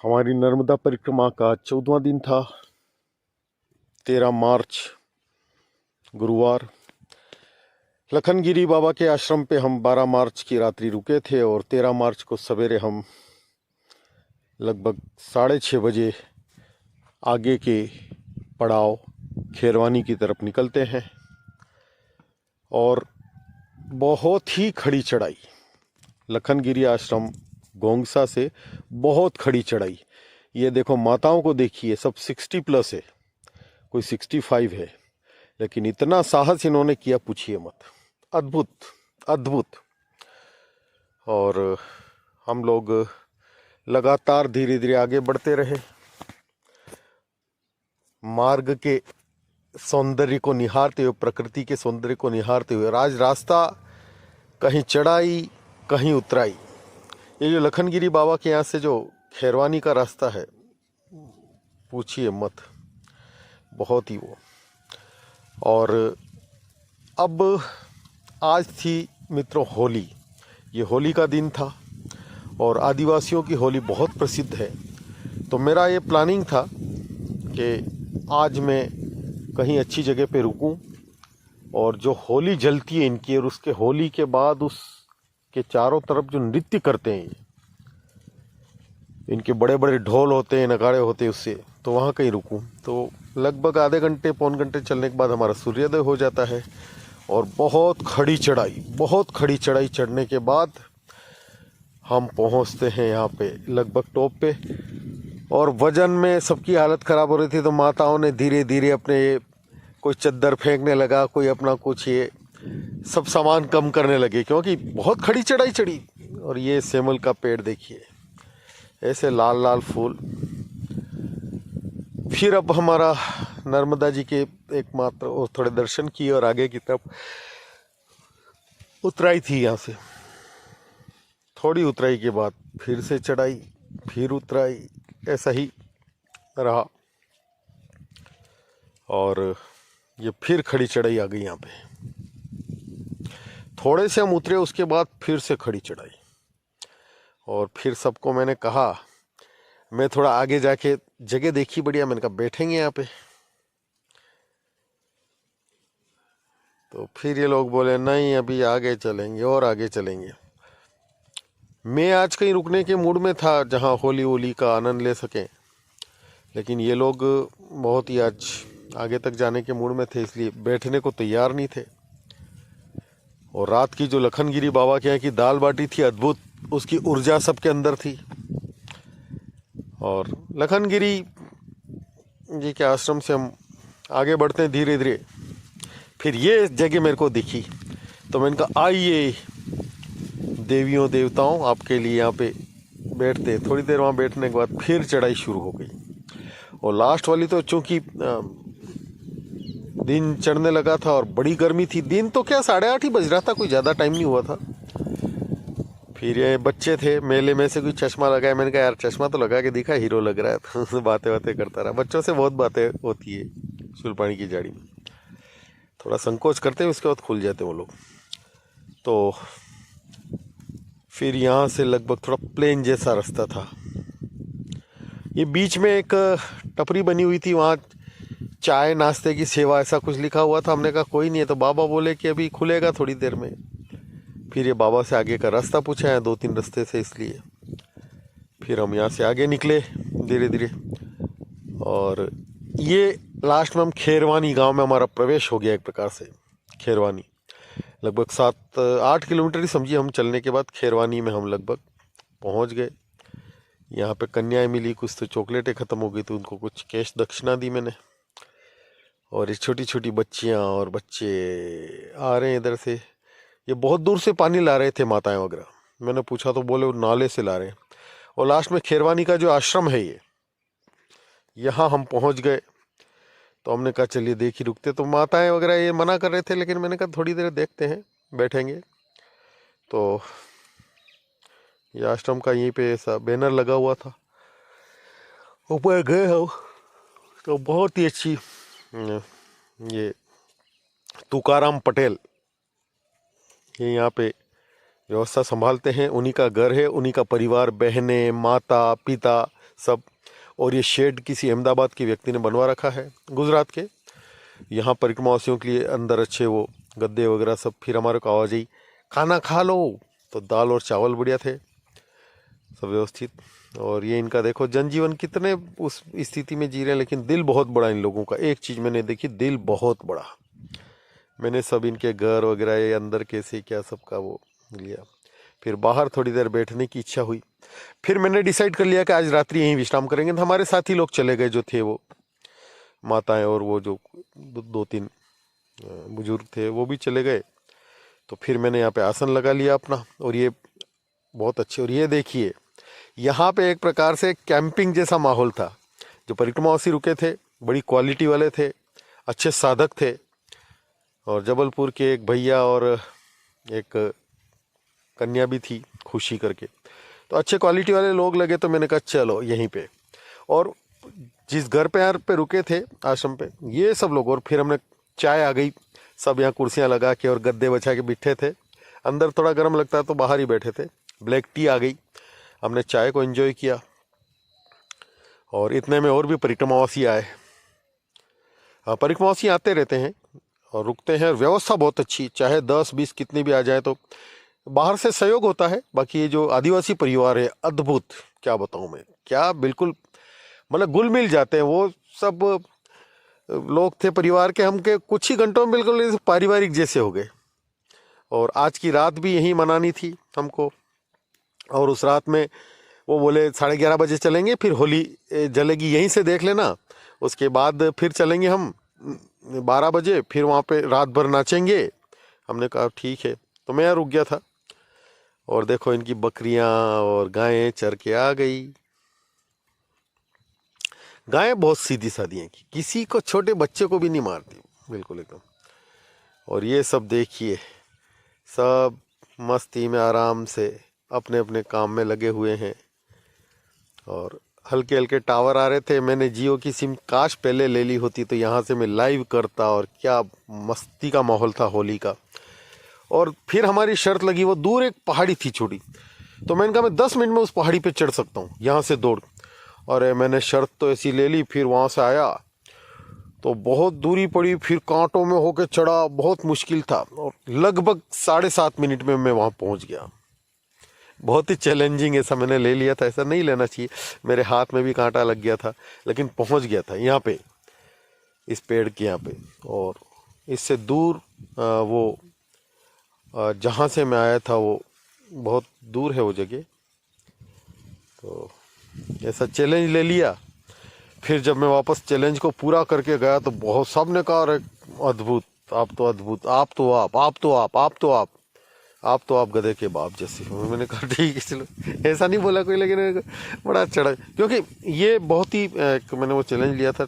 हमारी नर्मदा परिक्रमा का 14वां दिन था। 13 मार्च गुरुवार। लखनगिरी बाबा के आश्रम पे हम 12 मार्च की रात्रि रुके थे और 13 मार्च को सवेरे हम लगभग 6:30 बजे आगे के पड़ाव खेरवानी की तरफ निकलते हैं। और बहुत ही खड़ी चढ़ाई, लखनगिरी आश्रम गोंगसा से बहुत खड़ी चढ़ाई। ये देखो, माताओं को देखिए, सब 60 प्लस है, कोई 65 है, लेकिन इतना साहस इन्होंने किया पूछिए मत। अद्भुत अद्भुत। और हम लोग लगातार धीरे धीरे आगे बढ़ते रहे, मार्ग के सौंदर्य को निहारते हुए, प्रकृति के सौंदर्य को निहारते हुए। रास्ता कहीं चढ़ाई कहीं उतराई। ये जो लखनगिरी बाबा के यहाँ से जो खेरवानी का रास्ता है, पूछिए मत, बहुत ही वो। और अब आज थी मित्रों होली। ये होली का दिन था और आदिवासियों की होली बहुत प्रसिद्ध है। तो मेरा ये प्लानिंग था कि आज मैं कहीं अच्छी जगह पे रुकूं और जो होली जलती है इनकी, और उसके होली के बाद उसके चारों तरफ जो नृत्य करते हैं, इनके बड़े बड़े ढोल होते हैं, नगाड़े होते हैं, उससे तो वहाँ कहीं रुकूं। तो लगभग आधे घंटे पौन घंटे चलने के बाद हमारा सूर्योदय हो जाता है। और बहुत खड़ी चढ़ाई चढ़ने के बाद हम पहुँचते हैं यहाँ पे लगभग टॉप पे। और वजन में सबकी हालत ख़राब हो रही थी, तो माताओं ने धीरे धीरे अपने, कोई चद्दर फेंकने लगा, कोई अपना कुछ, ये सब सामान कम करने लगे, क्योंकि बहुत खड़ी चढ़ाई चढ़ी। और ये सेमल का पेड़ देखिए, ऐसे लाल लाल फूल। फिर अब हमारा नर्मदा जी के एकमात्र और थोड़े दर्शन किए और आगे की तरफ उतराई थी। यहाँ से थोड़ी उतराई के बाद फिर से चढ़ाई, फिर उतराई, ऐसा ही रहा। और ये फिर खड़ी चढ़ाई आ गई यहाँ पे। थोड़े से हम उतरे, उसके बाद फिर से खड़ी चढ़ाई। और फिर सबको मैंने कहा, मैं थोड़ा आगे जाके जगह देखी बढ़िया, मैंने कहा बैठेंगे यहाँ पे। तो फिर ये लोग बोले नहीं, अभी आगे चलेंगे और आगे चलेंगे। मैं आज कहीं रुकने के मूड में था जहाँ होली वोली का आनंद ले सकें, लेकिन ये लोग बहुत ही आज आगे तक जाने के मूड में थे, इसलिए बैठने को तैयार नहीं थे। और रात की जो लखनगिरी बाबा के यहाँ की दाल बाटी थी, अद्भुत, उसकी ऊर्जा सबके अंदर थी। और लखनगिरी जी के आश्रम से हम आगे बढ़ते हैं धीरे धीरे। फिर ये जगह मेरे को दिखी, तो मैंने कहा आइए देवियों देवताओं, आपके लिए यहाँ पे बैठते। थोड़ी देर वहाँ बैठने के बाद फिर चढ़ाई शुरू हो गई। और लास्ट वाली तो चूंकि दिन चढ़ने लगा था और बड़ी गर्मी थी, दिन तो क्या 8:30 ही बज रहा था, कोई ज़्यादा टाइम नहीं हुआ था। फिर ये बच्चे थे, मेले में से कोई चश्मा लगाया, मैंने कहा यार चश्मा तो लगा के दिखा, हीरो लग रहा है। तो बातें बातें करता रहा। बच्चों से बहुत बातें होती है सुलपानी की झाड़ी में, थोड़ा संकोच करते हैं, उसके बाद खुल जाते वो लोग। तो फिर यहाँ से लगभग थोड़ा प्लेन जैसा रास्ता था। ये बीच में एक टपरी बनी हुई थी, वहाँ चाय नाश्ते की सेवा ऐसा कुछ लिखा हुआ था। हमने कहा कोई नहीं है, तो बाबा बोले कि अभी खुलेगा थोड़ी देर में। फिर ये बाबा से आगे का रास्ता पूछा है, 2-3 रास्ते से, इसलिए फिर हम यहाँ से आगे निकले धीरे धीरे। और ये लास्ट में हम खेरवानी गांव में हमारा प्रवेश हो गया एक प्रकार से। खेरवानी लगभग 7-8 किलोमीटर ही समझिए हम चलने के बाद खेरवानी में हम लगभग पहुंच गए। यहाँ पे कन्याएं मिली, कुछ तो चॉकलेटें ख़त्म हो गई, तो उनको कुछ कैश दक्षिणा दी मैंने। और ये छोटी छोटी बच्चियाँ और बच्चे आ रहे हैं इधर से। ये बहुत दूर से पानी ला रहे थे माताएं वगैरह, मैंने पूछा तो बोले वो नाले से ला रहे हैं। और लास्ट में खेरवानी का जो आश्रम है, ये यहाँ हम पहुँच गए। तो हमने कहा चलिए देख ही रुकते। तो माताएं वगैरह ये मना कर रहे थे, लेकिन मैंने कहा थोड़ी देर देखते हैं, बैठेंगे। तो ये आश्रम का यहीं पे ऐसा बैनर लगा हुआ था, ऊपर गए हम। तो बहुत ही अच्छी, ये तुकाराम पटेल ये यहाँ पे व्यवस्था संभालते हैं। उन्हीं का घर है, उन्हीं का परिवार, बहनें, माता पिता सब। और ये शेड किसी अहमदाबाद के व्यक्ति ने बनवा रखा है, गुजरात के। यहाँ परिक्रमावासियों के लिए अंदर अच्छे वो गद्दे वगैरह सब। फिर हमारे को आवाज आई खाना खा लो, तो दाल और चावल बढ़िया थे, सब व्यवस्थित। और ये इनका देखो जनजीवन कितने उस स्थिति में जी रहे हैं, लेकिन दिल बहुत बड़ा इन लोगों का। एक चीज़ मैंने देखी, दिल बहुत बड़ा। मैंने सब इनके घर वगैरह ये अंदर कैसे क्या सबका वो लिया। फिर बाहर थोड़ी देर बैठने की इच्छा हुई। फिर मैंने डिसाइड कर लिया कि आज रात्रि यहीं विश्राम करेंगे। तो हमारे साथी लोग चले गए, जो थे वो माताएं और वो जो दो तीन बुजुर्ग थे वो भी चले गए। तो फिर मैंने यहाँ पे आसन लगा लिया अपना, और ये बहुत अच्छे। और ये देखिए यहाँ पे एक प्रकार से कैंपिंग जैसा माहौल था। जो परिक्रमावासी रुके थे बड़ी क्वालिटी वाले थे, अच्छे साधक थे। और जबलपुर के एक भैया और एक कन्या भी थी, खुशी करके। तो अच्छे क्वालिटी वाले लोग लगे, तो मैंने कहा चलो यहीं पे। और जिस घर पे रुके थे आश्रम पे, ये सब लोग। और फिर हमने चाय आ गई, सब यहाँ कुर्सियाँ लगा के और गद्दे बचा के बैठे थे। अंदर थोड़ा गर्म लगता तो बाहर ही बैठे थे। ब्लैक टी आ गई, हमने चाय को एंजॉय किया। और इतने में और भी परिक्रमावासी आए। परिक्रमावासी आते रहते हैं और रुकते हैं। व्यवस्था बहुत अच्छी, चाहे 10-20 कितने भी आ जाए, तो बाहर से सहयोग होता है। बाकी ये जो आदिवासी परिवार है, अद्भुत, क्या बताऊं मैं, क्या बिल्कुल मतलब घुल मिल जाते हैं। वो सब लोग थे परिवार के, हम के कुछ ही घंटों में बिल्कुल पारिवारिक जैसे हो गए। और आज की रात भी यहीं मनानी थी हमको। और उस रात में वो बोले 11:30 बजे चलेंगे, फिर होली जलेगी, यहीं से देख लेना। उसके बाद फिर चलेंगे हम 12 बजे, फिर वहाँ पे रात भर नाचेंगे। हमने कहा ठीक है। तो मैं यहाँ रुक गया था। और देखो इनकी बकरियां और गायें चर के आ गई। गायें बहुत सीधी सादी हैं, किसी को, छोटे बच्चे को भी नहीं मारती, बिल्कुल एकदम। और ये सब देखिए, सब मस्ती में आराम से अपने अपने काम में लगे हुए हैं। और हल्के हल्के टावर आ रहे थे। मैंने जियो की सिम काश पहले ले ली होती, तो यहाँ से मैं लाइव करता। और क्या मस्ती का माहौल था होली का। और फिर हमारी शर्त लगी, वो दूर एक पहाड़ी थी छोटी, तो मैंने कहा मैं 10 मिनट में उस पहाड़ी पे चढ़ सकता हूँ यहाँ से दौड़। और मैंने शर्त तो ऐसी ले ली। फिर वहाँ से आया तो बहुत दूरी पड़ी, फिर कांटों में होके चढ़ा, बहुत मुश्किल था। और लगभग 7.5 मिनट में मैं वहाँ पहुँच गया। बहुत ही चैलेंजिंग ऐसा मैंने ले लिया था, ऐसा नहीं लेना चाहिए। मेरे हाथ में भी कांटा लग गया था, लेकिन पहुँच गया था यहाँ पे, इस पेड़ के यहाँ पे। और इससे दूर वो जहाँ से मैं आया था वो बहुत दूर है वो जगह। तो ऐसा चैलेंज ले लिया। फिर जब मैं वापस चैलेंज को पूरा करके गया, तो बहुत सब ने कहा अरे अद्भुत, आप तो अद्भुत, आप तो आप गधे के बाप जैसे हो। मैंने कहा ठीक है चलो, ऐसा नहीं बोला कोई, लेकिन बड़ा चढ़ा, क्योंकि ये बहुत ही मैंने वो चैलेंज लिया था।